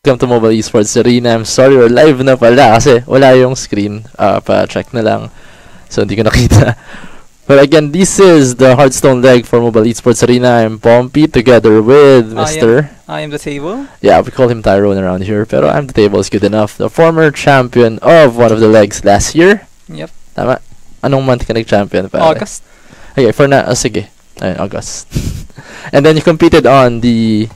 Welcome to Mobile Esports Arena. I'm sorry, we're live na pala kasi wala yung screen. Pa-check na lang. So, hindi ko nakita. But again, this is the Hearthstone leg for Mobile Esports Arena. I'm Pompey together with Mr. I am the table. Yeah, we call him Tyrone around here. Pero I'm the table is good enough. The former champion of one of the legs last year. Yep. Tama? Anong month ka nag-champion? August. Okay, for now, sige. Ayun, August. And then you competed on the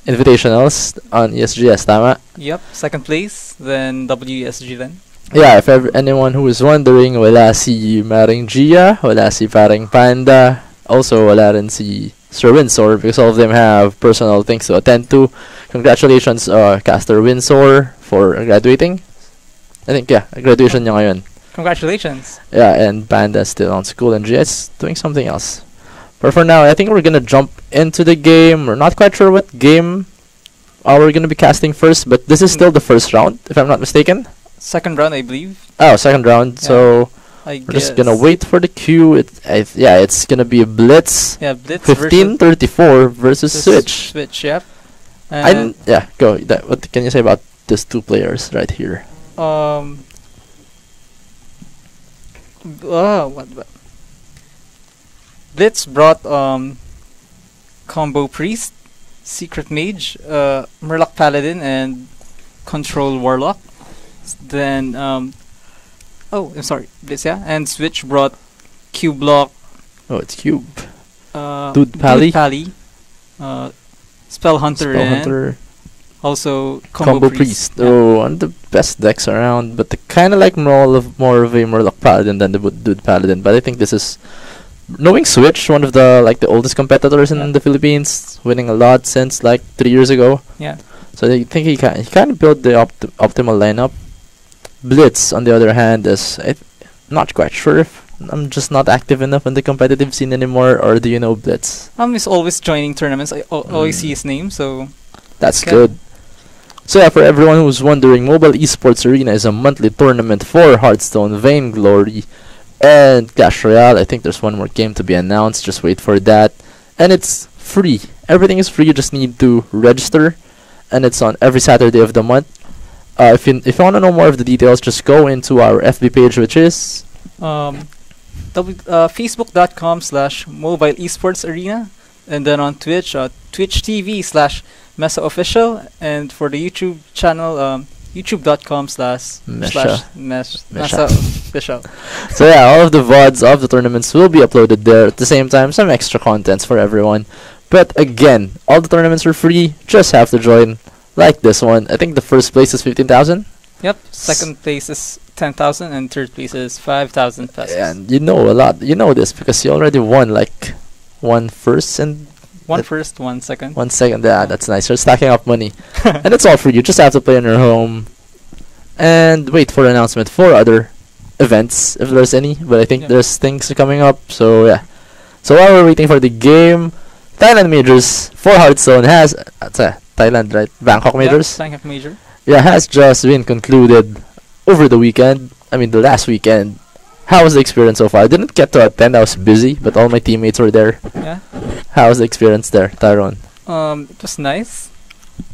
Invitationals on ESGS, tama? Yep, second place, then WSG then. Yeah, if anyone who is wondering, wala si Maring Gia, wala si Paring Panda, also wala rin si Sir Windsor because all of them have personal things to attend to. Congratulations, Caster Windsor, for graduating. I think, yeah, graduation niya ngayon. Congratulations. Yeah, and Panda still on school and Gia is doing something else. But for now, I think we're gonna jump into the game. We're not quite sure what game we're gonna be casting first, but this is still the first round, if I'm not mistaken. Second round, I believe. Oh, second round. Yeah. So we're just gonna wait for the queue. Yeah, it's gonna be a blitz. Yeah, blitz 1534 versus Switch. Switch, yep. Yeah, go. What can you say about these two players right here? What? Blitz brought Combo Priest, Secret Mage, Murloc Paladin, and Control Warlock. Then I'm sorry, Blitz, yeah. And Switch brought Cube Block. Oh, it's Cube. Dude Pally. Spell Hunter, and also Combo Priest. Yeah. Oh, one of the best decks around, but they kind of like more of a Murloc Paladin than the Dude Paladin. But I think this is, knowing Switch, one of the oldest competitors in the Philippines, winning a lot since like 3 years ago. Yeah. So I think he can build the optimal lineup. Blitz, on the other hand, is not quite sure if I'm just not active enough in the competitive scene anymore, or do you know Blitz? He's always joining tournaments. I always see his name, so that's good. So yeah, for everyone who's wondering, Mobile Esports Arena is a monthly tournament for Hearthstone, Vainglory, and Clash Royale. I think there's one more game to be announced. Just wait for that. And it's free. Everything is free. You just need to register, and it's on every Saturday of the month. If you want to know more of the details, just go into our FB page, which is facebook.com/Mobile Esports Arena, and then on Twitch, Twitch TV/MeSA Official, and for the YouTube channel, youtube.com/MeSA Official. So yeah, all of the VODs of the tournaments will be uploaded there. At the same time, some extra contents for everyone. But again, all the tournaments are free. Just have to join. Like this one. I think the first place is 15,000. Yep. Second place is 10,000, and third place is 5,000 pesos. And you know a lot. You know this because you already won like one first and one first, 1 second. 1 second. Yeah, that's nice. You're stacking up money, and it's all free. You just have to play on your home and wait for an announcement for other events if there's any. But I think there's things coming up. So yeah. So while we're waiting for the game, Thailand Majors for Hearthstone has Thailand, right? Bangkok Majors? Bangkok Major. Yeah, has just been concluded over the weekend. I mean, the last weekend. How was the experience so far? I didn't get to attend. I was busy, but all my teammates were there. Yeah. How was the experience there, Tyrone? It was nice.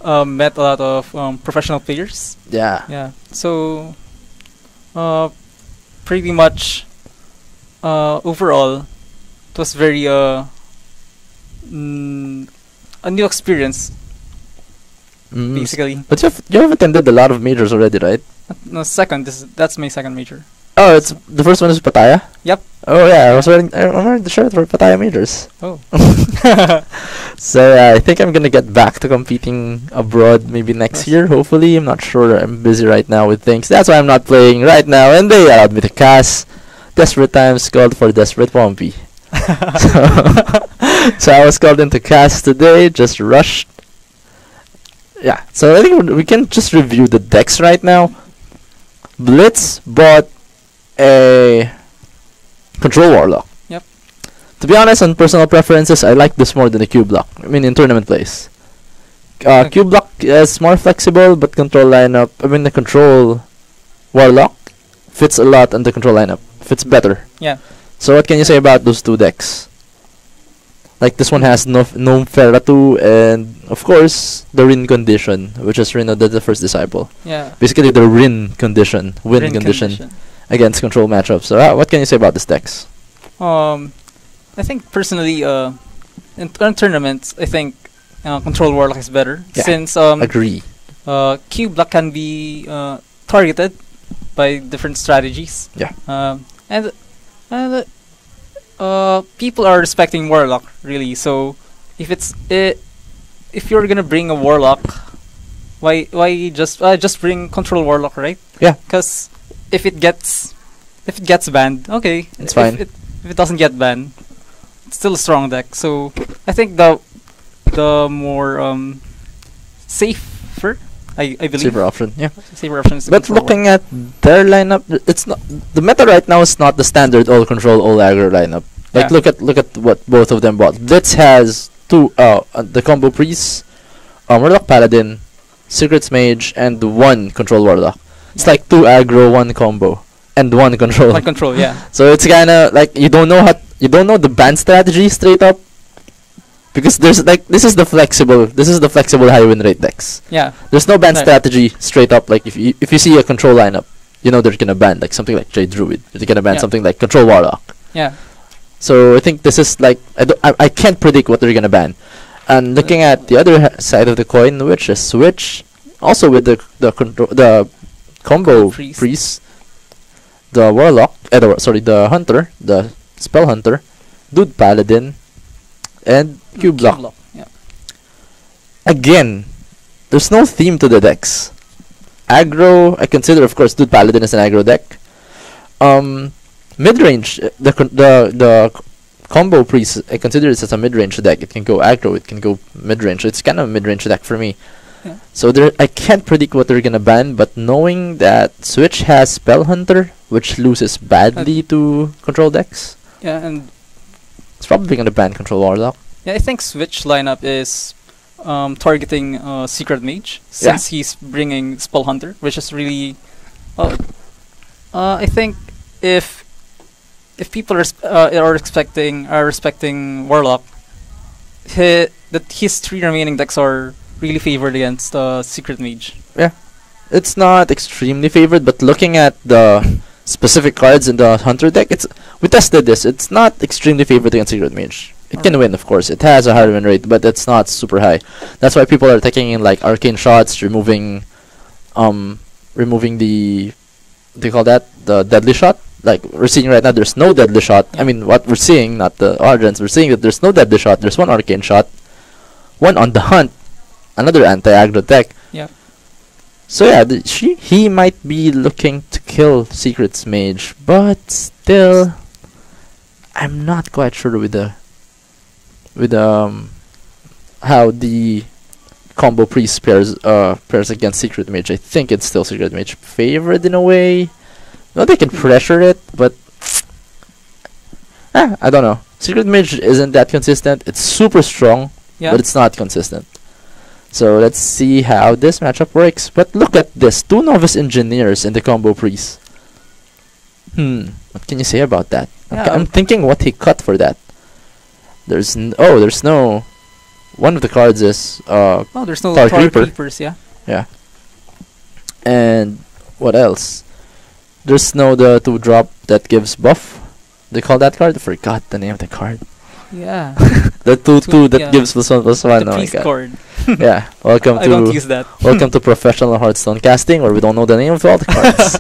Met a lot of professional players. Yeah. Yeah. So, pretty much, overall, it was very a new experience. Basically. But you have attended a lot of majors already, right? No, that's my second major. Oh, it's the first one is Pattaya? Yep. Oh yeah, I'm wearing the shirt for Pattaya Majors. Oh. So I think I'm gonna get back to competing abroad maybe next year, hopefully. I'm not sure. I'm busy right now with things. That's why I'm not playing right now, and they allowed me to cast. Desperate times called for desperate Pompey. So I was called into cast today, just rushed. Yeah, so I think we can just review the decks right now. Blitz bought a Control Warlock. Yep. To be honest, on personal preferences, I like this more than the Cube Block. I mean, in tournament plays. Cube Block is more flexible, but the Control Warlock fits a lot on the Control lineup. Fits better. Yeah. So what can you say about those two decks? Like this one has no Ferratu, and of course the Rin condition, which is Rin the first disciple. Yeah. Basically the Rin condition, win Rin condition against control matchups. So what can you say about this decks? I think personally, in tournaments, I think Control Warlock is better since Agree. Q Black can be targeted by different strategies. Yeah. And people are respecting Warlock really. So if you're gonna bring a Warlock, why just bring Control Warlock, right? Yeah. Because if it gets banned, okay, it's fine. If it doesn't get banned, it's still a strong deck. So I think the more safer, I believe. Safer option, yeah. Safer option is But looking at their lineup, it's not the meta right now is not the standard all control all aggro lineup. Like look at what both of them bought. Blitz has two the combo priest, Warlock Paladin, Secrets Mage, and one control Warlock. It's like two aggro, one combo, and one control. One control, yeah. So it's kinda like you don't know the ban strategy straight up. Because there's like this is the flexible high win rate decks. Yeah. There's no ban strategy straight up. Like if you see a control lineup, you know they're gonna ban like something like Jade Druid. They're gonna ban something like Control Warlock. Yeah. So I think this is like I can't predict what they're gonna ban. And looking at the other side of the coin, which is Switch, also with the combo priest, the Warlock, the Hunter, the Spell Hunter, Dude Paladin, and Q Block. Yeah. Again, there's no theme to the decks. Aggro, I consider, of course, Dude Paladin is an aggro deck. Mid-range, the combo priest, I consider this as a mid-range deck. It can go aggro, it can go mid-range. It's kind of a mid-range deck for me. Yeah. So I can't predict what they're gonna ban, but knowing that Switch has Spell Hunter, which loses badly to control decks. Yeah, and it's probably gonna ban Control Warlock. Yeah, I think Switch lineup is targeting Secret Mage since he's bringing Spell Hunter, which is really. I think if people are respecting Warlock, that his three remaining decks are really favored against Secret Mage. Yeah, it's not extremely favored, but looking at the specific cards in the Hunter deck, we tested this. It's not extremely favored against Secret Mage. It can win, of course. It has a high win rate, but it's not super high. That's why people are taking in like arcane shots, removing the they call that the deadly shot. Like we're seeing right now, there's no deadly shot. I mean, what we're seeing, not the audience, we're seeing that there's no deadly shot. There's one arcane shot, one on the hunt, another anti-aggro deck. Yeah. So yeah, he might be looking to kill Secrets Mage, but still, I'm not quite sure with how the combo priest pairs against Secret Mage. I think it's still Secret Mage favored in a way. No, they can pressure it, but I don't know. Secret Mage isn't that consistent. It's super strong, but it's not consistent. So let's see how this matchup works. But look at this. 2 Novice Engineers in the combo priest. What can you say about that? I'm thinking what he cut for that. There's no. One of the cards is there's no Tar Creepers, yeah. Yeah. And what else? There's no the 2-drop that gives buff. They call that card? I forgot the name of the card. Yeah. The 2/2 that gives +1/+1. The priest card. Yeah. Welcome I don't use that. Welcome to professional Hearthstone casting, where we don't know the name of all the cards.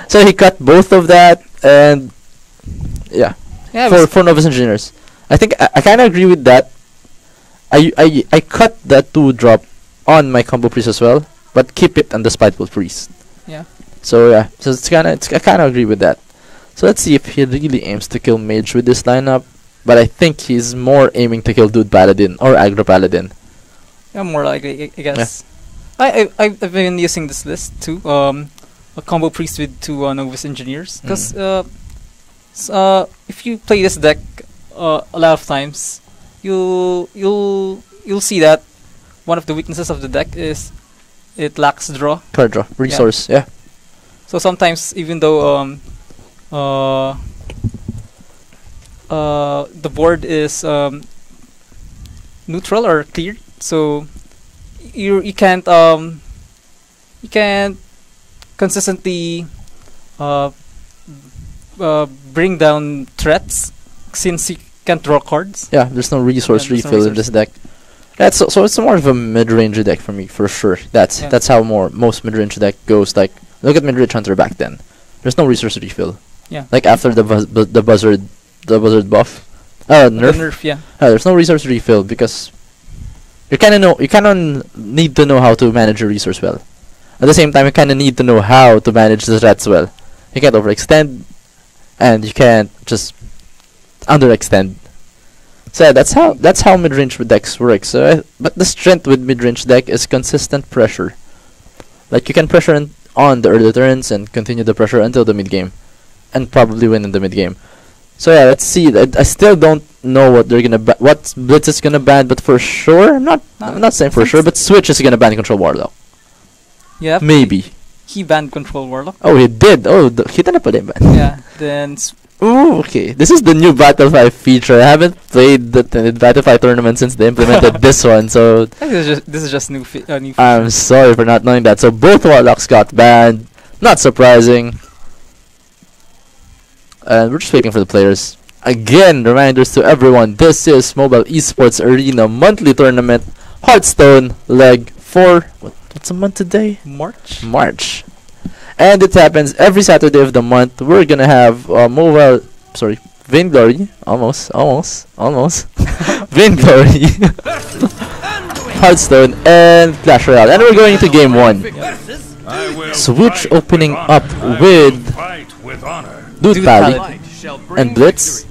So he cut both of that, and for Novice Engineers. I think I kind of agree with that. I cut that 2-drop on my combo priest as well, but keep it on the Spiteful Priest. Yeah. So yeah, so I kind of agree with that. So let's see if he really aims to kill Mage with this lineup, but I think he's more aiming to kill Dude Paladin or Aggro Paladin. Yeah, more likely, I guess. Yeah. I've been using this list too. A combo priest with 2 Novice Engineers, because if you play this deck a lot of times, you'll see that one of the weaknesses of the deck is it lacks draw. Card draw, resource, yeah. So sometimes, even though the board is neutral or cleared, so you can't consistently uh, bring down threats since you can't draw cards. Yeah, there's no resource Yeah, there's no refill in this deck. That's so it's more of a mid-range deck for me, for sure. That's how most mid-range deck goes. Like, look at mid-range Hunter back then. There's no resource refill. Yeah. Like after the buzzard buff, The nerf. nerf, yeah. There's no resource refill because you kind of need to know how to manage your resource well. At the same time, you kind of need to know how to manage the threats well. You can't overextend, and you can't just underextend. So yeah, that's how mid-range decks work. So, but the strength with mid-range deck is consistent pressure. Like, you can pressure on the early turns and continue the pressure until the mid game, and probably win in the mid game. So yeah, let's see. I still don't know what they're gonna what Blitz is gonna ban, but for sure, I'm not saying for sure, but Switch is gonna ban Control Warlock. Yeah. Maybe. He banned Control Warlock. Oh, he did. Oh, hit na pala yung ban. Yeah. Then Ooh, okay. This is the new Battle 5 feature. I haven't played the Battle 5 tournament since they implemented this one, so I think this is just new feature. I'm sorry for not knowing that. So both Warlocks got banned. Not surprising. And we're just waiting for the players. Again, reminders to everyone. This is Mobile Esports Arena monthly tournament. Hearthstone leg 4. What's a month today? March. And it happens every Saturday of the month. We're gonna have Vainglory. Almost. Vainglory. Hearthstone and Clash Royale. And we're going into game 1. Switch opening up with Dude Pally and Blitz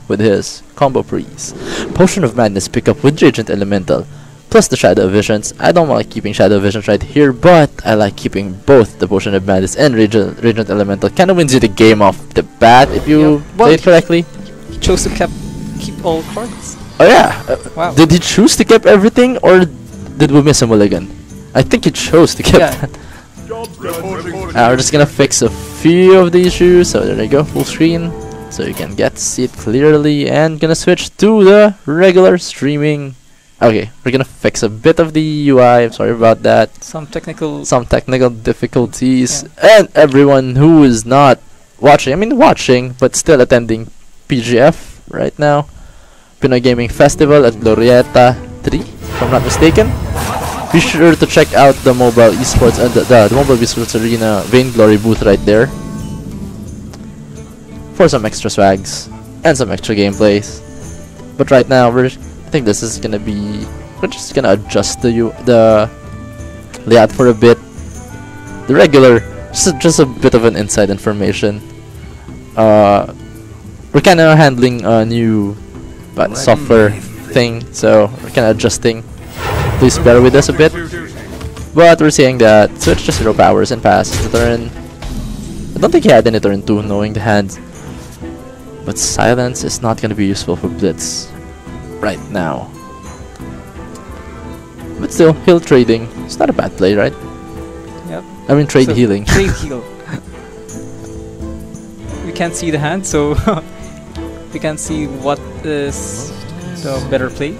with his combo freeze. Potion of Madness pick up with Radiant Elemental plus the Shadow Visions. I don't like keeping Shadow Visions right here, but I like keeping both the Potion of Madness and Radiant Elemental. Kinda wins you the game off the bat if you play it correctly. He chose to keep all cards. Oh yeah. Wow. Did he choose to keep everything, or did we miss a mulligan? I think he chose to keep that. We're just gonna fix a few of the issues. So there you go, full screen, so you can see it clearly. And gonna switch to the regular streaming. Okay, we're gonna fix a bit of the UI. I'm sorry about that. Some technical difficulties. Yeah. And everyone who is not watching, but still attending PGF right now, Pinoy Gaming Festival at Glorieta 3, if I'm not mistaken. Be sure to check out the Mobile Esports and the Mobile Esports Arena Vainglory booth right there for some extra swags and some extra gameplays. But right now, I think this is gonna be. We're just gonna adjust the layout for a bit. The regular, just a bit of an inside information. We're kind of handling a new software thing, so we're kind of adjusting. Please bear with us a bit. But we're saying that Switch just 0 powers and passes the turn. I don't think he had any turn 2, knowing the hand. But silence is not gonna be useful for Blitz right now. But still, heal trading. It's not a bad play, right? Yep. I mean, trade healing. Trade heal. We can't see the hand, so we can't see what is the better play.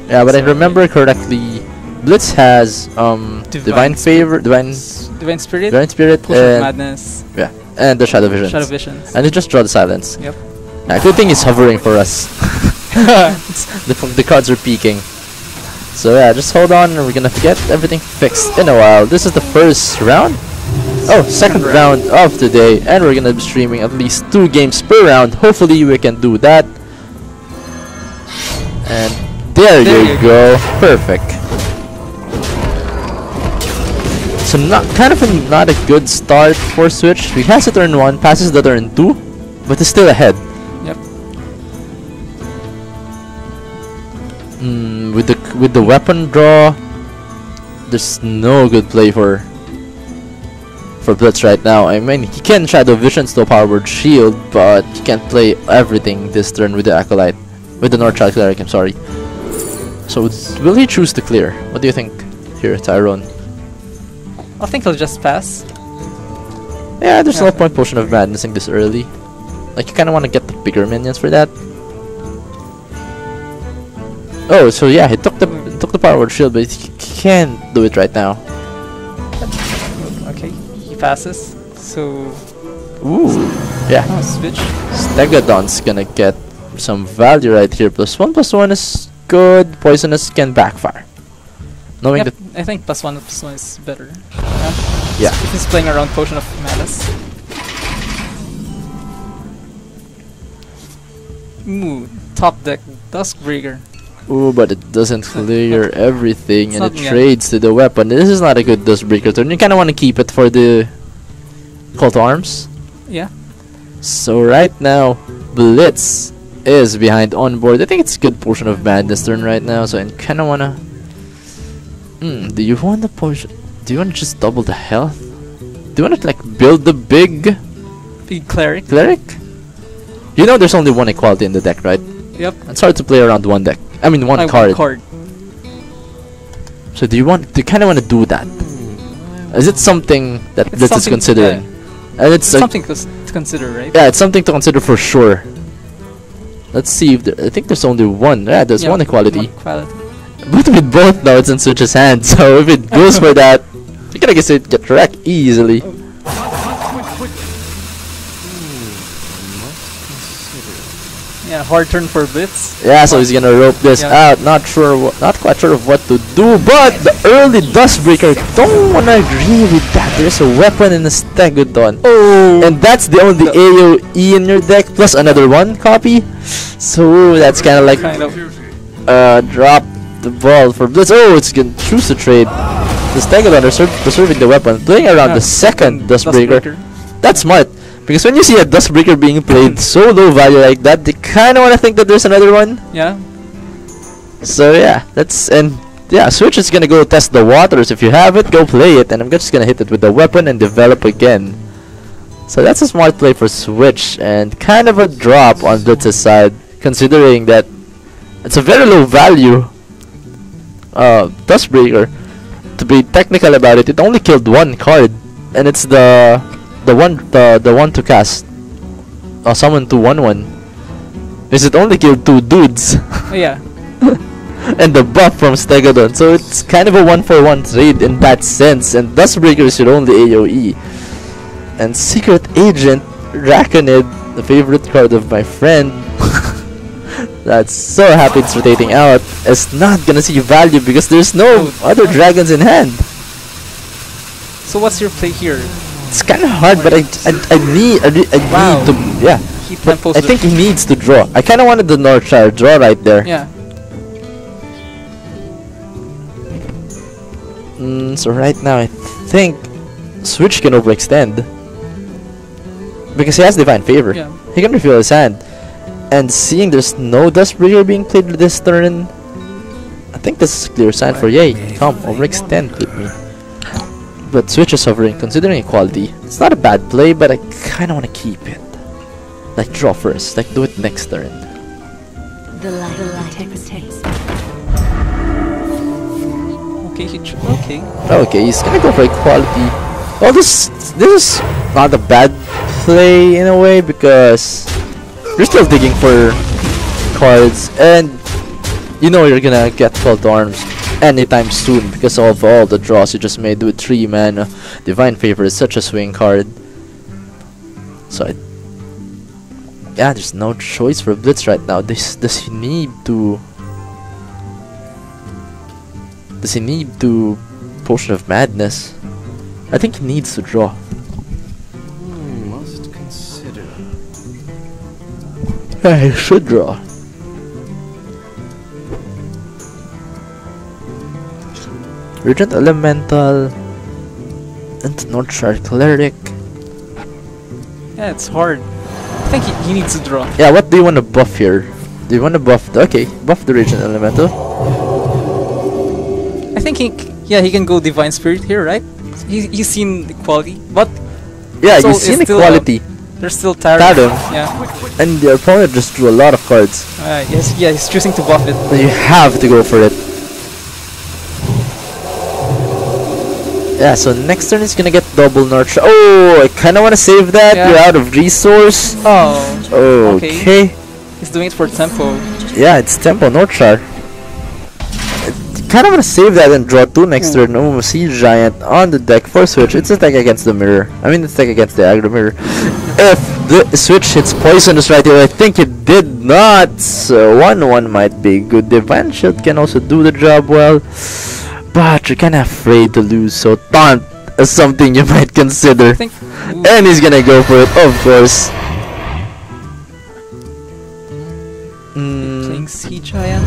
Yeah, but I remember correctly, Blitz has Divine Favor, Divine Spirit, Potion of Madness. Yeah, and the Shadow Visions. And he just draw the silence. Yep. Good thing he's hovering for us. the cards are peeking. So yeah, just hold on, and we're gonna get everything fixed in a while. This is the first round. Oh, second round of today, and we're gonna be streaming at least 2 games per round. Hopefully we can do that. And there you go. Perfect. So not a good start for Switch. He has a turn 1, passes the turn 2, but is still ahead. Yep. With the weapon draw, there's no good play for Blitz right now. I mean, he can Shadow Visions to Powered Shield, but he can't play everything this turn with the Acolyte, with the Northchild Cleric. I'm sorry. So will he choose to clear? What do you think here, Tyrone? I think he'll just pass. Yeah, there's no point Potion of Madnessing this early. Like you kind of want to get the bigger minions for that. Oh, so yeah, he took the power word shield, but he can't do it right now. Okay, he passes. So Ooh, yeah. switch. Stegodon's gonna get some value right here. +1/+1 is good. Poisonous can backfire. Knowing Yep, that, I think +1 is better. yeah. If he's playing around Potion of Madness. Ooh, top deck Duskbreaker. Ooh, but it doesn't clear everything, It's and not- it yeah. trades to the weapon. This is not a good Duskbreaker turn. You kind of want to keep it for the Call to Arms. Yeah. So right now, Blitz is behind on board. I think it's a good Potion of Madness turn right now. So I kind of wanna. Do you want the potion? Do you want to just double the health? Do you want to like build the big Big Cleric. cleric? You know, there's only one equality in the deck, right? Yep. It's hard to play around one deck. I mean, one Like card. One card. So do you kind of want to do that? Is it something that It's Blitz is something- considering? And it's It's like, something to consider, right? yeah, it's something to consider for sure. Let's see if I think there's only one. Yeah, there's Yeah, one equality. one equality. But with both now, it's in Switch's hand. So if it goes for that, you can get wrecked easily. Yeah, hard turn for Blitz. Yeah, so he's gonna rope this Yeah. out. Not quite sure of what to do. But the early Dustbreaker, don't wanna agree with that. There's a weapon in the Stegodon. Oh! And that's the only AoE in your deck, plus another one copy. So that's kind of like kind of. drop the ball for Blitz. Oh, it's gonna choose to trade. The Stegodon are preserving the weapon, playing around the second Dustbreaker. That's smart, because when you see a Dustbreaker being played so low value like that, they kind of want to think that there's another one. Yeah. So yeah, Switch is gonna go test the waters. If you have it, go play it, and I'm just gonna hit it with the weapon and develop again. So that's a smart play for Switch, and kind of a drop on Blitz's side, considering that it's a very low value Dustbreaker. To be technical about it, it only killed one card, and it's the one to cast summon to 1/1. Because it only killed 2 dudes. Oh, yeah. And the buff from Stegodon, so it's kind of a 1-for-1 trade in that sense, and Dustbreaker should only AoE. And Secret Agent Raconid, the favorite card of my friend, that's so happy it's rotating out, is not gonna see value because there's no other dragons in hand. So what's your play here? It's kind of hard, but I need Wow. to, yeah. He But tempos I think he needs to draw. I kind of wanted the Northshire draw right there. Yeah. So right now I think Switch can overextend because he has Divine Favor. Yeah. He can refill his hand, and seeing there's no Dustbreaker being played this turn, I think this is a clear sign for yay. Come overextend with me. But Switch is hovering, considering equality. It's not a bad play, but I kind of want to keep it. Like draw first, like do it next turn. The light protects. Okay, okay. Okay, he's gonna go for equality. Well, this is not a bad play in a way because you're still digging for cards, and you know you're gonna get Call to Arms anytime soon because of all the draws you just made with 3 mana. Divine Favor is such a swing card. So yeah, there's no choice for Blitz right now. Does he need to Potion of Madness? I think he needs to draw. Must consider. He should draw. Regent Elemental and Northshire Cleric. Yeah, it's hard. I think he needs to draw. Yeah, what do you want to buff here? Do you want to buff buff the Regent Elemental? I think he can go Divine Spirit here, right? He's seen equality, but Yeah, So you've it's seen still, equality. there's still Tariff. Tariff. Yeah. And your opponent just drew a lot of cards. Yes, yeah, he's choosing to buff it. So you have to go for it. Yeah, so next turn is gonna get double nurture. Oh, I kinda wanna save that. Yeah. You're out of resource. Oh, Okay. he's doing it for tempo. Yeah, it's tempo nurture. Kinda wanna save that and draw 2 next turn. Oh, Sea Giant on the deck for switch. It's attack against the mirror. I mean, it's attack against the aggro mirror. If the switch hits poisonous right here, I think it did not. So 1-1 might be good. Divine Shield can also do the job well. But you're kinda afraid to lose, so taunt is something you might consider. I think. And he's gonna go for it, of course. Playing Sea Giant.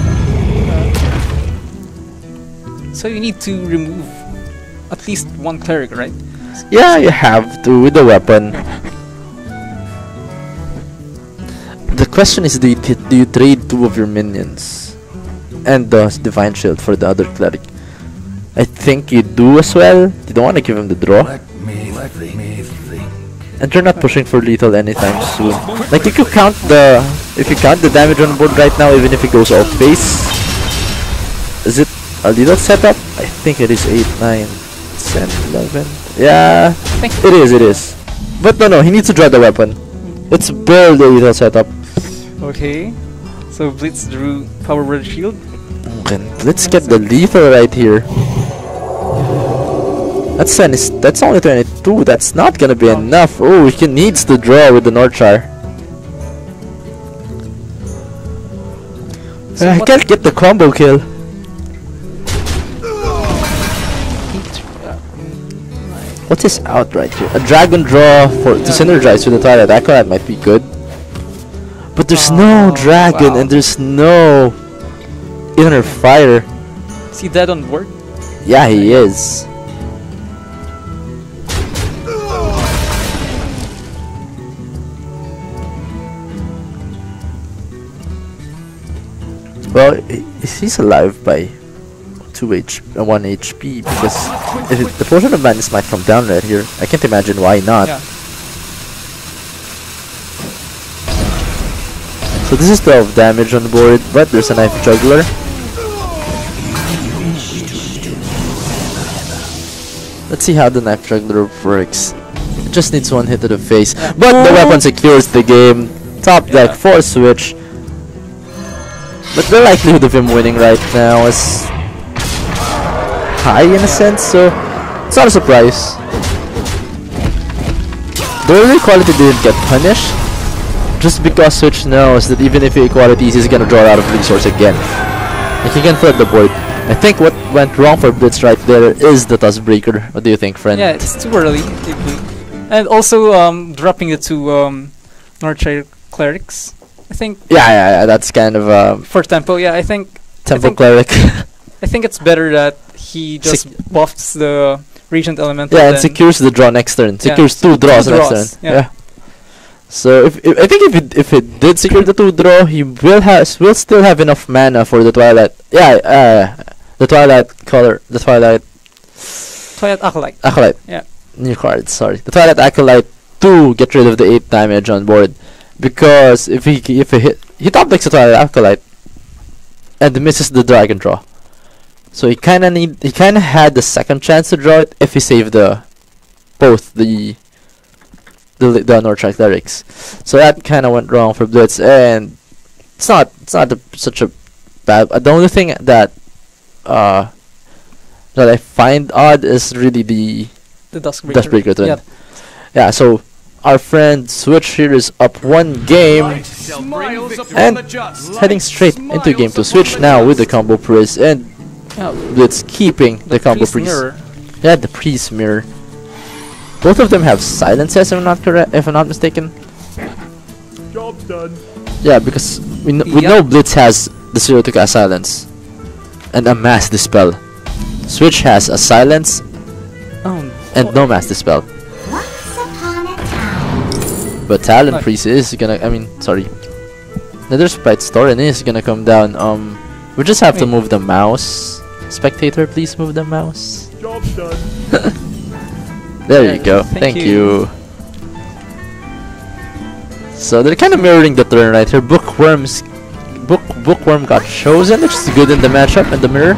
So you need to remove at least one cleric, right? Yeah, you have to with the weapon. The question is, do you trade 2 of your minions and the Divine Shield for the other cleric? I think you do as well. You don't want to give him the draw. Let me think. And you're not pushing for lethal anytime soon. Like if you count the damage on board right now, even if it goes off base, is it a lethal setup? I think it is 8, 9, 10, 11. Yeah, it is. But no, he needs to draw the weapon. It's barely a lethal setup. Okay. So Blitz drew Power Word Shield. Okay, let's get the lethal right here. That's only 22. That's not gonna be enough. Oh, he needs to draw with the Northshire. So I can't get the combo kill. What's his out right here? A dragon draw to synergize with the Twilight Acolyte might be good. But there's no dragon and there's no inner fire. Is he dead on board? Yeah, he is. Well, he's alive by 1 HP because if the Potion of Madness might come down right here. I can't imagine why not. Yeah. So this is 12 damage on the board, but there's a Knife Juggler. Let's see how the Knife Juggler works. It just needs 1 hit to the face, but the weapon secures the game. Top deck for switch. But the likelihood of him winning right now is high in a sense, so it's not a surprise. The early equality didn't get punished, just because Switch knows that even if he equalities, he's gonna draw out of resource again. Like he can flood the board. I think what went wrong for Blitz right there is the Toss Breaker. What do you think, friend? Yeah, it's too early. And also dropping the 2 Northshire clerics. I think Yeah, that's kind of for tempo, yeah, I think Temple Cleric. I think it's better that he just buffs the Regent Elemental. Yeah, and secures the draw next turn. Secures 2 draws next turn. Yeah. So I think if it did secure the 2 draw, he will still have enough mana for the Twilight. Yeah, the Twilight Acolyte. Acolyte. Yeah. New card, sorry. The Twilight Acolyte to get rid of the 8 damage on board. Because if he top decks the Twilight Acolyte and misses the Dragon draw. So he kinda had the second chance to draw it if he saved both the Northshire Clerics. So that kinda went wrong for Blitz, and it's not such a bad. The only thing that I find odd is really the Duskbreaker turn. Yeah, so our friend Switch here is up 1 game and heading straight into game 2. Switch now with the combo priest and Blitz keeping the combo priest. Yeah, the priest mirror. Both of them have silences, if I'm not mistaken. Job's done. Yeah, because we know Blitz has the 0 to cast silence and a mass dispel. Switch has a silence and no mass dispel. But Talon Priest is gonna, Nether Sprite Storin is gonna come down. We just have to move the mouse. Spectator, please move the mouse. Job's done. There you go. Thank you. So they're kind of mirroring the turn right here. Bookworm got chosen, which is good in the matchup and the mirror.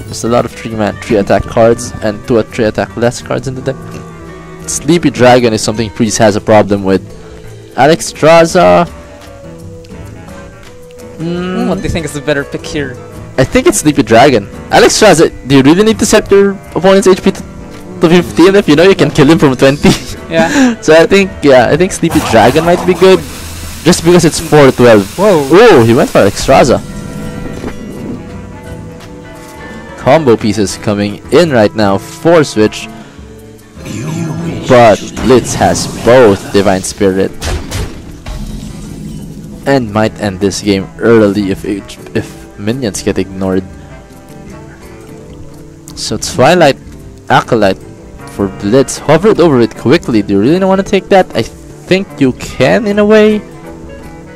There's a lot of 3 attack cards and 2 3 attack less cards in the deck. Sleepy Dragon is something Priest has a problem with. Alexstrasza. What do you think is the better pick here? I think it's Sleepy Dragon. Alexstrasza, do you really need to set your opponent's HP to 15 if you know you can kill him from 20? Yeah. So I think Sleepy Dragon might be good. Just because it's 4-12. Whoa. Oh, he went for Alexstrasza. Combo pieces coming in right now for Switch. But Blitz has both Divine Spirit. And might end this game early if minions get ignored. So Twilight Acolyte for Blitz. Hovered over it quickly. Do you really want to take that? I think you can in a way.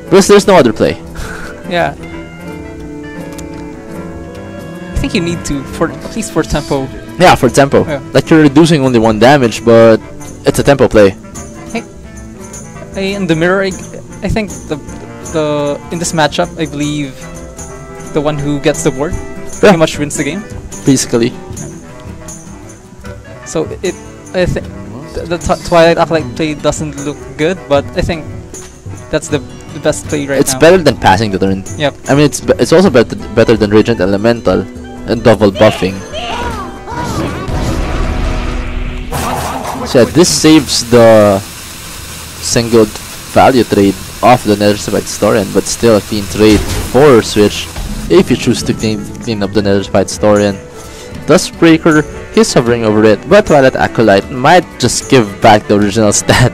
Because there's no other play. Yeah. I think you need to, for at least for tempo. Yeah, for tempo. Yeah. Like you're reducing only 1 damage, but it's a tempo play. In the mirror, I think the in this matchup, I believe the one who gets the board pretty much wins the game. Basically. So I think the Twilight Acolyte play doesn't look good, but I think that's the best play right now. It's better than passing the turn. Yep. I mean, it's also better than Radiant Elemental and double buffing. So yeah, this saves the single value trade off the Netherspite Historian, but still a clean trade for Switch if you choose to clean up the Netherspite Historian. Dustbreaker, he's hovering over it, but Twilight Acolyte might just give back the original stat.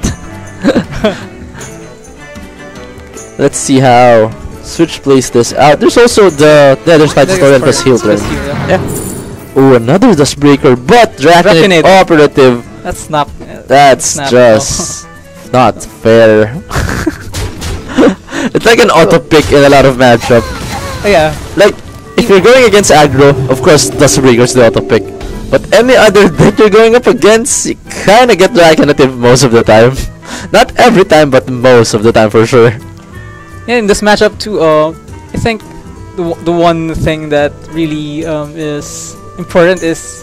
Let's see how Switch plays this out. There's also the Netherspite Historian plus heal turn. Yeah. Oh, another Dustbreaker, but Draconid operative. That's not. That's just not fair. It's like an auto pick in a lot of matchup. Yeah. Like if you're going against aggro, of course Dustbreaker's the auto pick. But any other deck you're going up against, you kinda get Draconative most of the time. Not every time, but most of the time for sure. Yeah, in this matchup too, I think the one thing that really is important is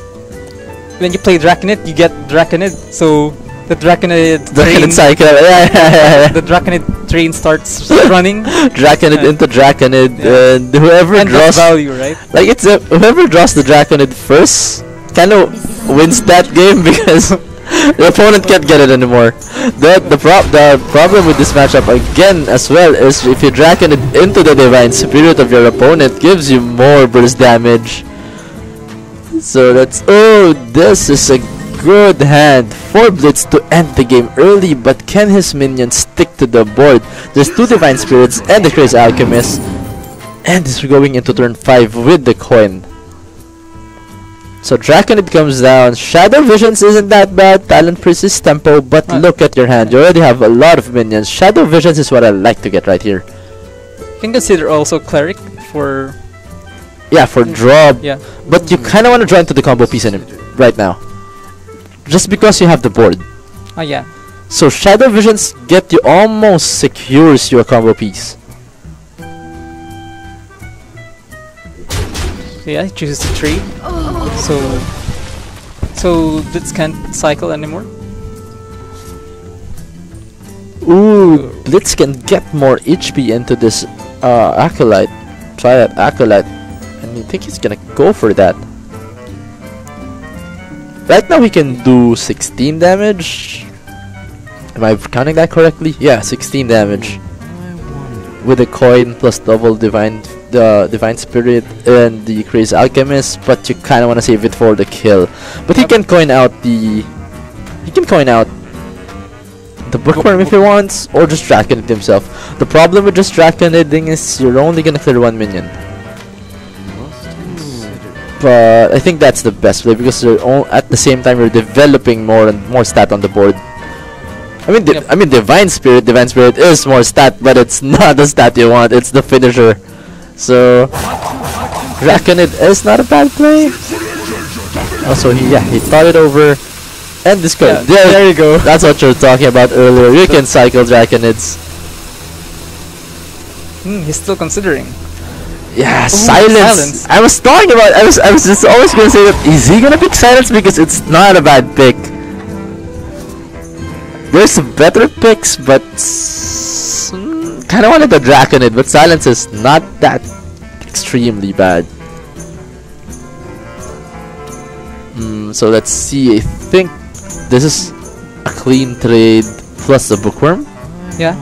when you play Draconid, you get Draconid. So the Draconid train cycle, the Draconid train starts running. Draconid into Draconid, and whoever And draws that's value, right? like it's whoever draws the Draconid first kind of wins that game because the opponent can't get it anymore. The problem with this matchup again as well is if you Draconid into the Divine Spirit of your opponent, gives you more burst damage. So that's this is a good hand for Blitz to end the game early, but can his minions stick to the board? There's 2 Divine Spirits and the Crazy Alchemist, and he's going into turn 5 with the coin. So Draconid comes down. Shadow Visions isn't that bad. Talent Priest is tempo, but look at your hand. You already have a lot of minions. Shadow Visions is what I like to get right here. You can consider also Cleric for... Yeah, for draw. Yeah. But you kind of want to draw into the combo piece in him right now. Just because you have the board. Yeah. So Shadow Visions get you almost secures you a combo piece. Yeah, he chooses to trade. So Blitz can't cycle anymore. Ooh, Blitz can get more HP into this Acolyte. Try that Acolyte. And you think he's gonna go for that. Right now he can do 16 damage. Am I counting that correctly? Yeah, 16 damage. With a coin plus double Divine Spirit and the Crazy Alchemist, but you kinda wanna save it for the kill. But he can coin out the Bookworm if he wants, or just Draconid himself. The problem with just Draconiding is you're only gonna clear 1 minion. But I think that's the best play because you're at the same time you're developing more and more stat on the board. I mean, Divine Spirit is more stat, but it's not the stat you want. It's the finisher. So Draconid is not a bad play. Also, he thought it over and discard. Yeah, there you go. That's what you're talking about earlier. You can cycle Draconids. He's still considering. Yeah, Ooh, silence. I was talking about. I was just always gonna say that. Is he gonna pick silence because it's not a bad pick? There's better picks, but kind of wanted the Draconid, but silence is not that extremely bad. So let's see. I think this is a clean trade plus the bookworm. Yeah.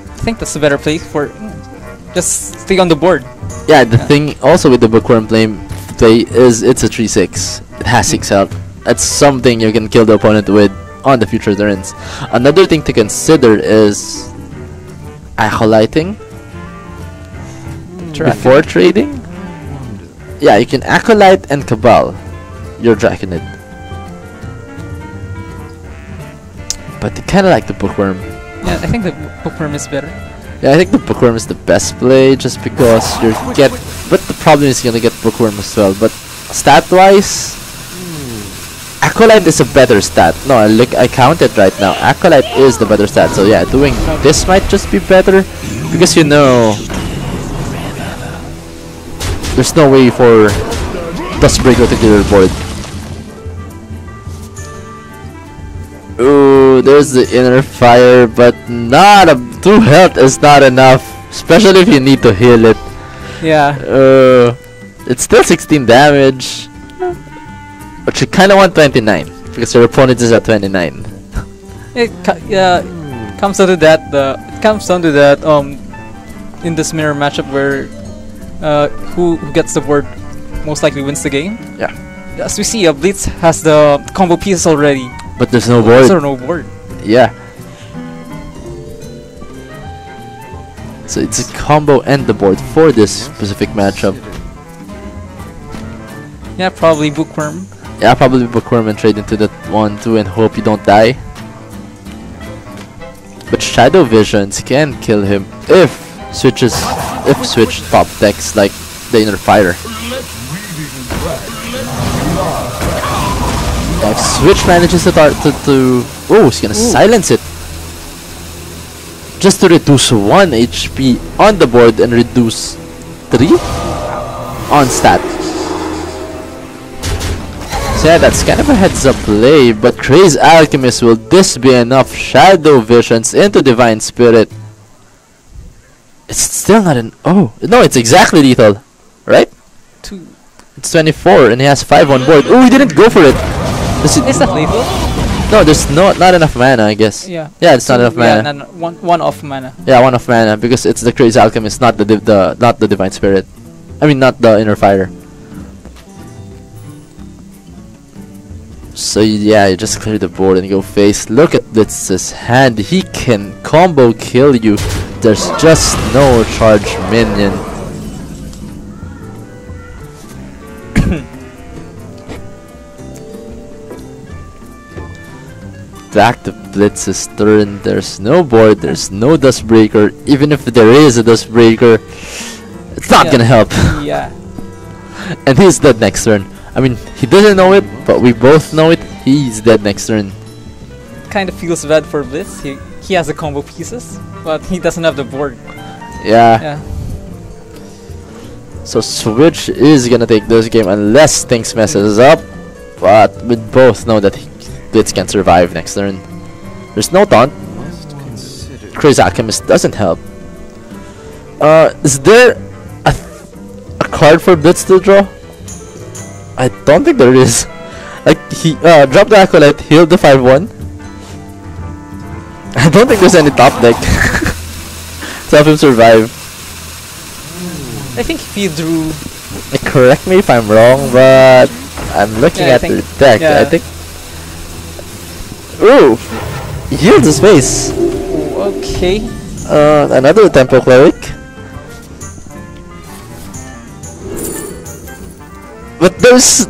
I think that's a better play for just stay on the board. Yeah, the thing also with the bookworm play is it's a 3/6. It has 6 health. That's something you can kill the opponent with on the future turns. Another thing to consider is acolyting before trading. Yeah, you can acolyte and cabal your Draconid. But I kinda like the bookworm. Yeah, I think the bookworm is better. Yeah, I think the bookworm is the best play just because you're but the problem is you're gonna get bookworm as well. But stat wise, acolyte is a better stat. No, I count it right now. Acolyte is the better stat. So yeah, doing this might just be better because you know there's no way for Dustbreaker to clear the board. Ooh, there's the inner fire, but not a 2 health is not enough, especially if you need to heal it. Yeah. It's still 16 damage, but you kind of want 29 because your opponent is at 29. Comes down to that. It comes down to that. In this mirror matchup where who gets the board most likely wins the game. Yeah. As we see, Blitz has the combo pieces already. But there's no board. There's no board. Yeah. So it's a combo and the board for this specific matchup. Yeah, probably bookworm. Yeah, probably bookworm and trade into that 1-2 and hope you don't die. But Shadow Visions can kill him if switch top decks like the inner fire. If Switch manages to oh, he's gonna silence it just to reduce 1 HP on the board and reduce 3 on stat. So yeah, that's kind of a heads up play, but Crazy Alchemist, will this be enough? Shadow Visions into Divine Spirit. It's still not an oh no, it's exactly lethal, right? 2. It's 24 and he has 5 on board. Oh, he didn't go for it. Is that lethal? No, there's not enough mana, I guess. Yeah. Yeah, it's not enough mana. No, one off mana. Yeah, 1 off mana because it's the Crazy Alchemist, not the Divine Spirit. I mean, not the Inner Fire. So yeah, you just clear the board and go face. Look at Blitz's hand. He can combo kill you. There's just no charge minion. Back to Blitz's turn. There's no board, there's no Dustbreaker. Even if there is a Dustbreaker, it's not gonna help. Yeah. And he's dead next turn. I mean, he doesn't know it, but we both know it. He's dead next turn. Kind of feels bad for Blitz. He has the combo pieces, but he doesn't have the board. Yeah. So Switch is gonna take this game unless things messes up. But we both know that Blitz can survive next turn. There's no taunt. Crazy Alchemist doesn't help. Is there a card for Blitz to draw? I don't think there is. Like, he dropped the Acolyte, healed the 5-1. I don't think there's any top deck to help him survive. I think if he drew... Correct me if I'm wrong, but I'm looking at the deck. Yeah. I think... Ooh! He healed his face. Okay. Another Tempo Cleric. But there's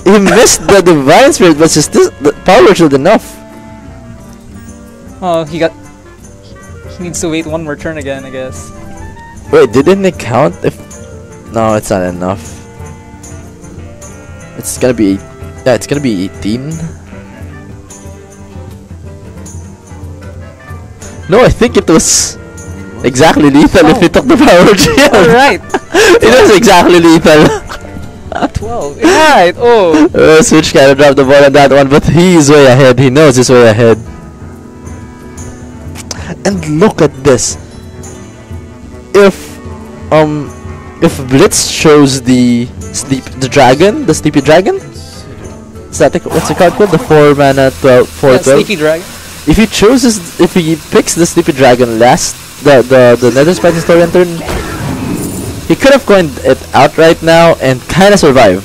he missed the Divine Spirit, but just the Power Shield enough. Oh, he needs to wait one more turn again, I guess. Wait, didn't it count if... No, it's not enough. It's gonna be... Yeah, it's gonna be 18. No, I think it was... Exactly lethal if he took the power shield. Alright. It was exactly lethal. 12. Right. Oh. Switch kind of dropped the ball on that one, but he's way ahead. He knows he's way ahead. And look at this. If Blitz shows the sleepy dragon. Is that what's it called? The 4 mana 12 4 Yeah, 12. Sleepy Dragon. If he picks the sleepy dragon last the Nether Spicy story on turn, he could have coined it out right now and kind of survive.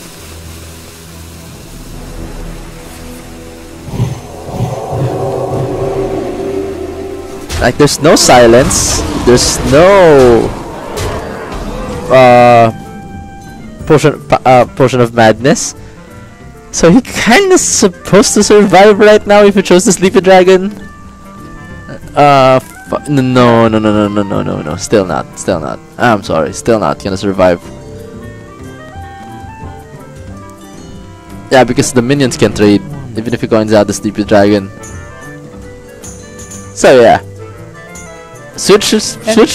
Like there's no silence, there's no potion of madness, so he kind of supposed to survive right now if he chose the sleepy dragon. No, still not. I'm sorry, still not gonna survive. Yeah, because the minions can trade even if he coins out the sleepy dragon. So yeah, Switch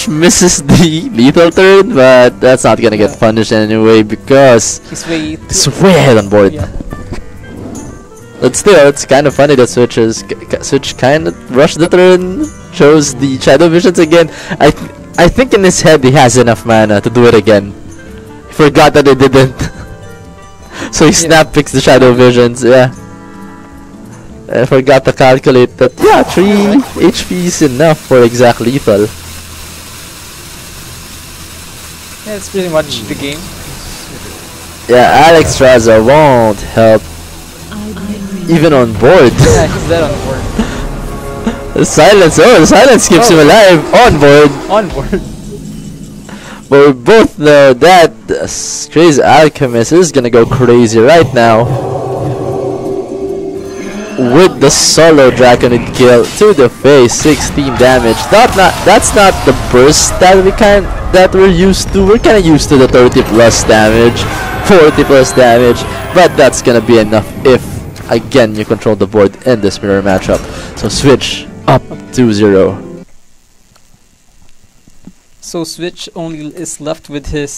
misses the lethal turn, but that's not gonna get punished anyway because He's way ahead on board. Yeah. But still, it's kind of funny that Switch kind of rushed the turn, chose the Shadow Visions again. I think in his head he has enough mana to do it again. He forgot that he didn't. So he snap picks the Shadow Visions, yeah. I forgot to calculate that, yeah, 3 HP is enough for exact lethal. Yeah, it's pretty much the game. Yeah, Alex Traza won't help even on board. Yeah, he's dead on board. The silence keeps him alive on board. On board. But we both know that Crazy Alchemist is gonna go crazy right now with the solo Draconid kill to the face, 16 damage. That's not the burst that we're used to. We're kinda used to the 30 plus damage, 40 plus damage, but that's gonna be enough if again you control the board in this mirror matchup. So Switch up 2-0. So Switch only is left with his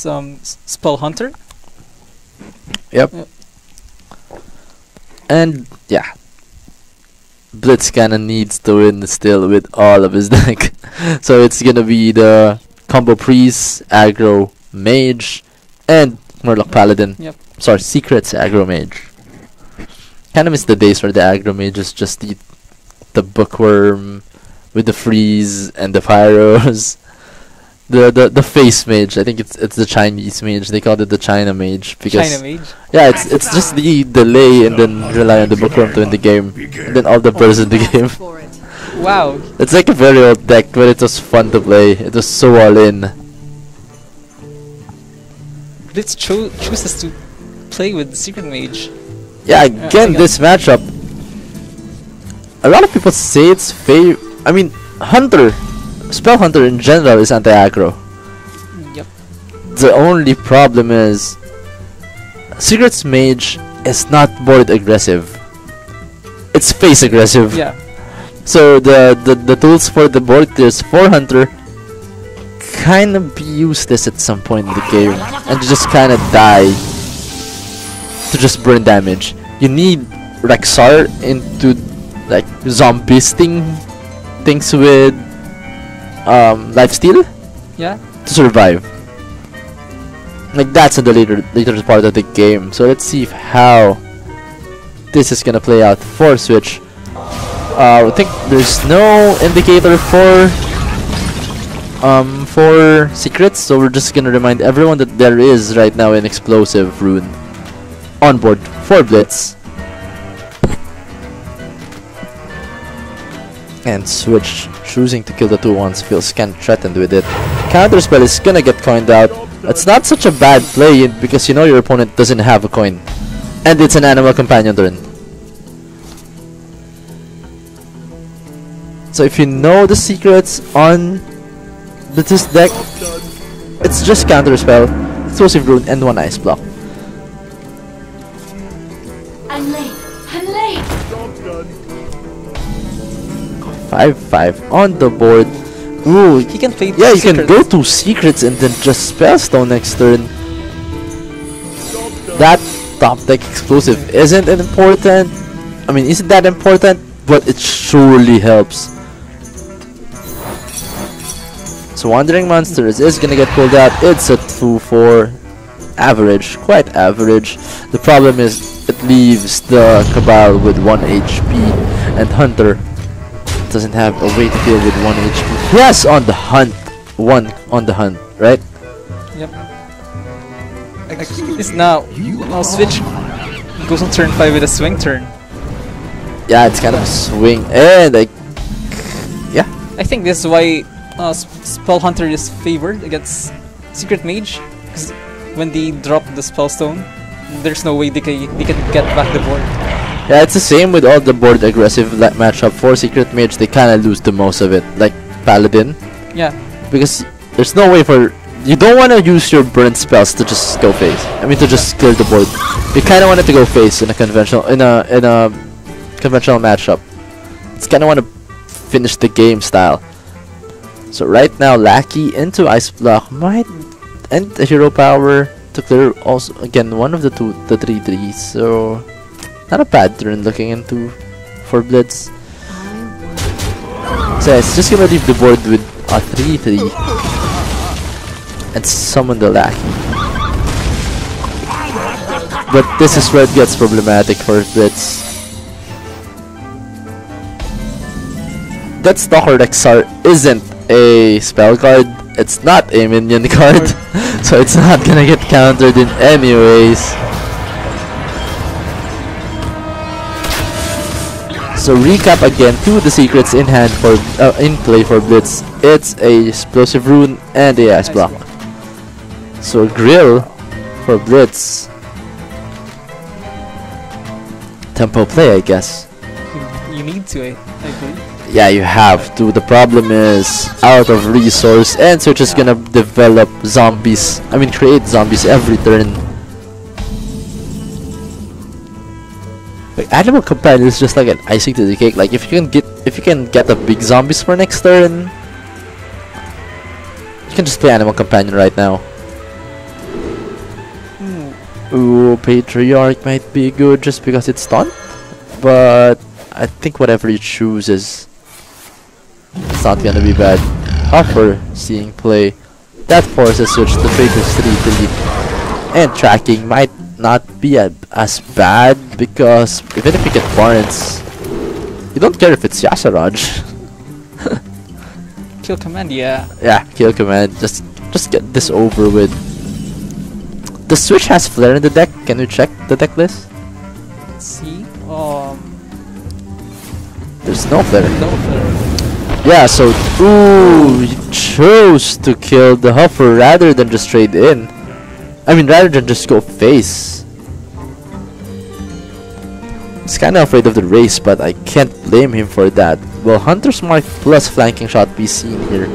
Spell Hunter. Yep. And yeah, Blitz kinda needs to win still with all of his deck. So it's gonna be the combo priest, aggro mage, and Murloc Paladin. Yep. Sorry, secrets aggro mage. Kinda miss the days where the aggro mages just eat the bookworm with the freeze and the pyros. The face mage, I think it's the Chinese mage. They called it the China mage because China Mage. yeah, it's just the delay and then rely on the bookworm to win the game, and then all the birds in the game. Wow. It's like a very old deck, but it was fun to play. It was so all in. Blitz chooses to play with Secret Mage. Yeah, again, this matchup. A lot of people say it's I mean, Hunter, Spell Hunter in general is anti-aggro. Yep. The only problem is Secrets Mage is not board aggressive. It's face aggressive. Yeah. So the tools for the board tiers for Hunter kind of be useless at some point in the game, and you just kind of die to just burn damage. You need Rexar into like zombie-sting things with lifesteal Yeah. to survive. Like that's in the later part of the game. So let's see how this is gonna play out for Switch. I think there's no indicator for secrets, so we're just gonna remind everyone that there is right now an explosive rune on board for Blitz. And Switch choosing to kill the 2-1s feels kind of threatened with it. Counterspell is gonna get coined out. It's not such a bad play because you know your opponent doesn't have a coin, and it's an animal companion turn. So if you know the secrets on this deck, it's just Counterspell, Explosive Rune, and 1 Ice Block. I'm late. I'm late. 5-5 on the board. Ooh, He can play. yeah, you can secret. go to secrets and then just Spellstone next turn. That top deck explosive isn't important. I mean, isn't that important? But it surely helps. So Wandering Monsters is gonna get pulled out. It's a 2-4. Average, quite average. The problem is it leaves the Cabal with 1 HP and Hunter doesn't have a way to deal with 1 HP. Yes, on the hunt. 1 on the hunt, right? Yep. It's now. Now switch goes on turn 5 with a swing turn. Yeah, it's kind of a swing. And like, yeah. I think this is why Spell Hunter is favored against Secret Mage. Because when they drop the Spellstone, there's no way they can get back the board. Yeah, it's the same with all the board aggressive matchup for Secret Mage. They kind of lose the most of it, like Paladin. Yeah. Because there's no way for... You don't want to use your burn spells to just go face. I mean, to just clear the board. You kind of want it to go face in a conventional conventional matchup. It's kind of want to finish the game style. So right now, Lackey into Ice Block might end the hero power to clear also again one of the 3/3. So not a bad turn looking into for Blitz. So it's just gonna leave the board with a 3/3 and summon the Lackey. But this is where it gets problematic for Blitz. That Stalker Rexar isn't a spell card, it's not a minion card, so it's not gonna get countered in any ways. So recap again, 2 of the secrets in hand for in play for Blitz. It's a explosive rune and a ice block. So grill for Blitz. Tempo play, I guess. You need to, I believe. Yeah, you have to. The problem is out of resource, and so it's just gonna develop zombies. I mean, create zombies every turn. Like Animal Companion is just like an icing to the cake. Like if you can get a big zombies for next turn, you can just play Animal Companion right now. Ooh, Patriarch might be good just because it's stunned, but I think whatever you choose is it's not gonna be bad. Hopper seeing play. That forces switch to Trader's 3/3. And tracking might not be as bad because even if you get Barnes, you don't care if it's Yasharaj. Kill command, yeah. Yeah, kill command. Just get this over with. The switch has flare in the deck. Can you check the deck list? Let's see. There's no flare. No flare. Yeah, so ooh, he chose to kill the Huffer rather than just trade in. I mean, rather than just go face. He's kind of afraid of the race, but I can't blame him for that. Well, Hunter's Mark plus flanking shot be seen here,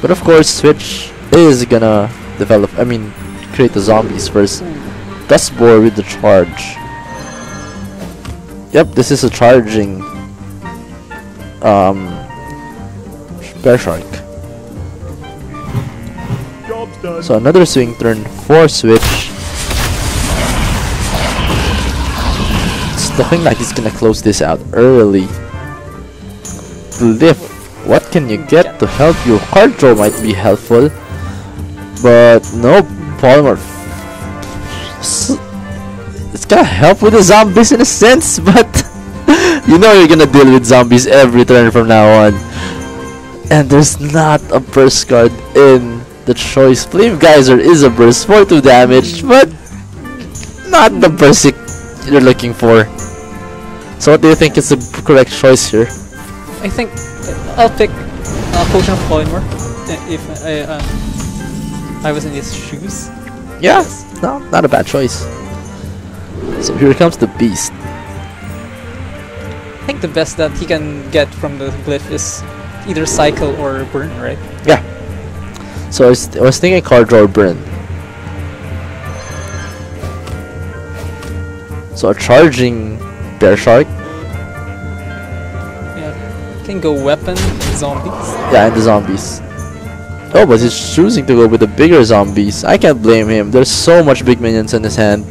but of course, Switch is gonna develop. I mean, create the zombies first. Dustboar with the charge. Yep, this is a charging Bear Shark. Job's done. So another swing turn for Switch. It's looking like he's gonna close this out early. Glyph, what can you get to help you? Card draw might be helpful, but no Polymorph. It's gonna help with the zombies in a sense, but you know you're gonna deal with zombies every turn from now on. And there's not a burst card in the choice. Flame Geyser is a burst for 2 damage, but not the burst you're looking for. So what do you think is the correct choice here? I think I'll pick Potion of Polymorph if I was in his shoes. Yeah, no, not a bad choice. So here comes the beast. I think the best that he can get from the glyph is either cycle or burn, right? Yeah. So I was thinking card draw or burn. So a charging Bear Shark. Yeah. Can go weapon, zombies. Yeah, and the zombies. Oh, but he's choosing to go with the bigger zombies. I can't blame him. There's so much big minions in his hand.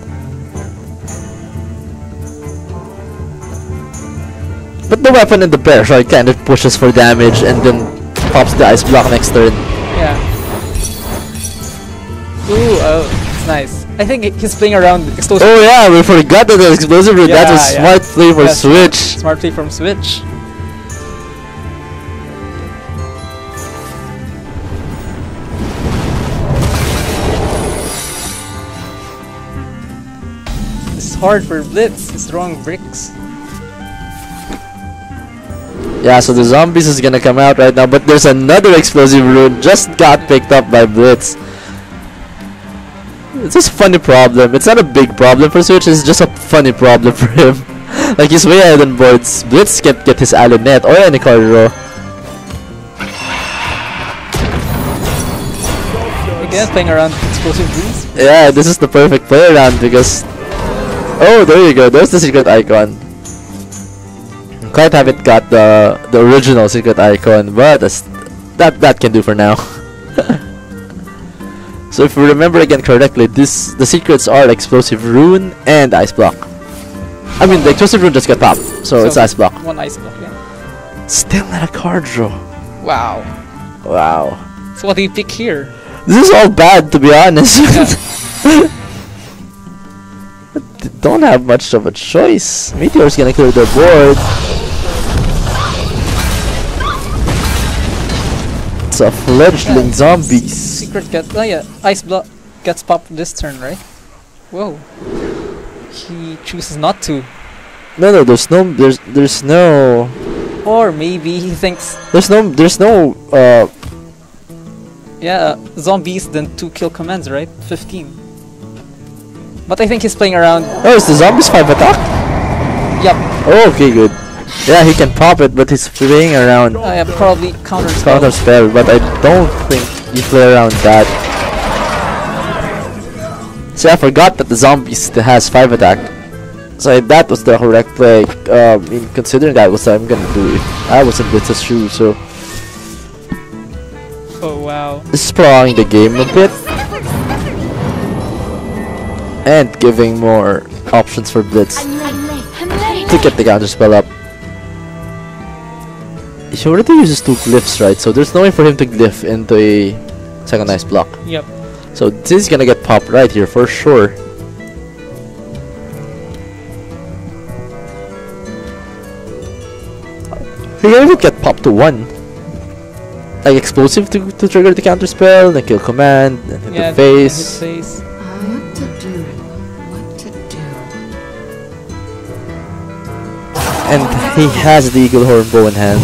But the weapon and the bear right kind of pushes for damage and then pops the ice block next turn. Yeah. Ooh, oh, it's nice. I think he's playing around explosive. Oh yeah, we forgot that the explosive route. Yeah, That was yeah. smart play for Yeah, Switch. Smart play from Switch. It's hard for Blitz. He's throwing bricks. Yeah, so the zombies is gonna come out right now, but there's another explosive rune just got picked up by Blitz. It's just a funny problem. It's not a big problem for Switch, it's just a funny problem for him. Like he's way ahead on boards. Blitz can't get his Alunet or any card draw. Again, playing around explosive runes. Yeah, this is the perfect play around because... Oh, there you go. There's the secret icon. Quite haven't got the original secret icon, but that can do for now. So if we remember again correctly, the secrets are explosive rune and ice block. I mean, the explosive rune just got popped, so it's ice block. One ice block, yeah. Still not a card draw. Wow. Wow. So what do you pick here? This is all bad, to be honest. Yeah. They don't have much of a choice. Meteor's gonna clear the board. It's a fledgling zombies. Secret get. Oh yeah, ice block gets popped this turn, right? Whoa. He chooses not to. No, there's no Or maybe he thinks, yeah, zombies then 2 kill commands, right? 15. But I think he's playing around. Oh, is the zombies 5 attack? Yep. Oh, okay, good. Yeah, he can pop it, but he's playing around Yeah, probably counter counter spell, but I don't think you play around that. See, I forgot that the zombies still has 5 attack. So that was the correct play. Considering that was what I'm gonna do if I was in Blitz's shoes, so Oh wow. this is prolonging the game a bit and giving more options for Blitz to get the counter spell up. He already uses 2 glyphs, right? So there's no way for him to glyph into a second ice block. Yep. So this is gonna get popped right here for sure. He can even get popped to 1. Like explosive to trigger the counter spell, then kill command, then hit the face. What to do? What to do? And he has the eagle horn bow in hand.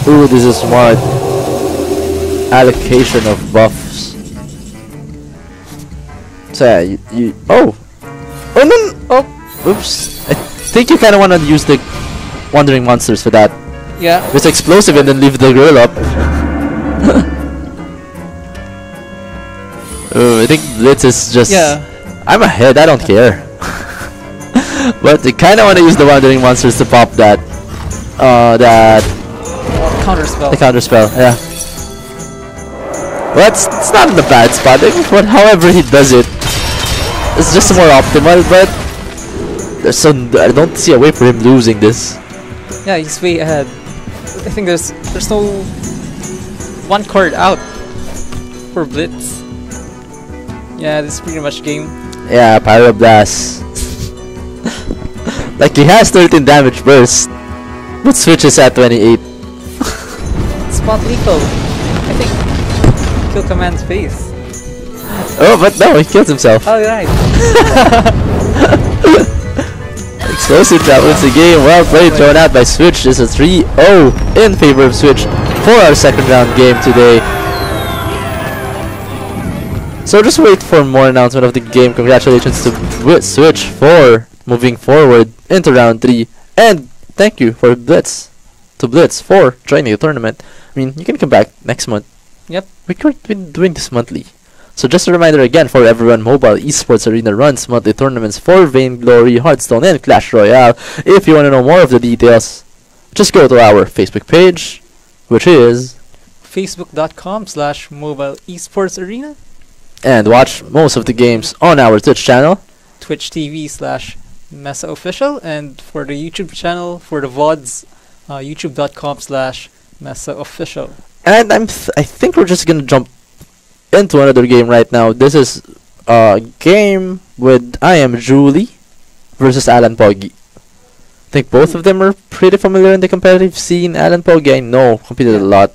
Ooh, this is smart allocation of buffs. So yeah, you oh no, oh, oops. I think you kind of want to use the wandering monsters for that. Yeah. It's explosive and then leave the girl up. I think Blitz is just... Yeah. I'm ahead, I don't care. But they kind of want to use the wandering monsters to pop that... Counter spell. the counter spell, yeah. Well, it's not in the bad spot, but however he does it, it's just more optimal, but I don't see a way for him losing this. Yeah, he's way ahead. I think there's no one card out for Blitz. Yeah, this is pretty much game. Yeah, Pyroblast. Like he has 13 damage burst, but switches at 28. Spot lethal. I think kill command's face. Oh, but no, he kills himself. Oh right. Explosive that wins the game. Well played, thrown out by Switch. This is a 3-0 in favor of Switch for our second round game today. So just wait for more announcement of the game. Congratulations to Switch for moving forward into round 3. And thank you for Blitz for joining the tournament. I mean, you can come back next month. Yep. We've been doing this monthly. So just a reminder again for everyone, Mobile Esports Arena runs monthly tournaments for Vainglory, Hearthstone, and Clash Royale. If you want to know more of the details, just go to our Facebook page, which is, Facebook.com/Mobile Esports Arena, and watch most of the games on our Twitch channel. Twitch TV/MeSA Official, and for the YouTube channel, for the VODs, YouTube.com/MeSA Official. And I think we're just gonna jump into another game right now. This is a game with I Am Julie versus Alan Poggy. I think both of them are pretty familiar in the competitive scene. Alan Poggy, I know, competed a lot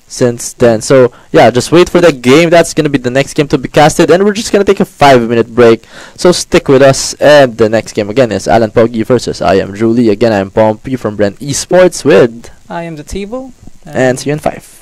since then. So yeah, just wait for the game. That's gonna be the next game to be casted, and we're just gonna take a 5-minute break. So stick with us. And the next game again is Alan Poggy versus I Am Julie. Again, I'm Pompey from Brent Esports with I am the table. and see you in 5.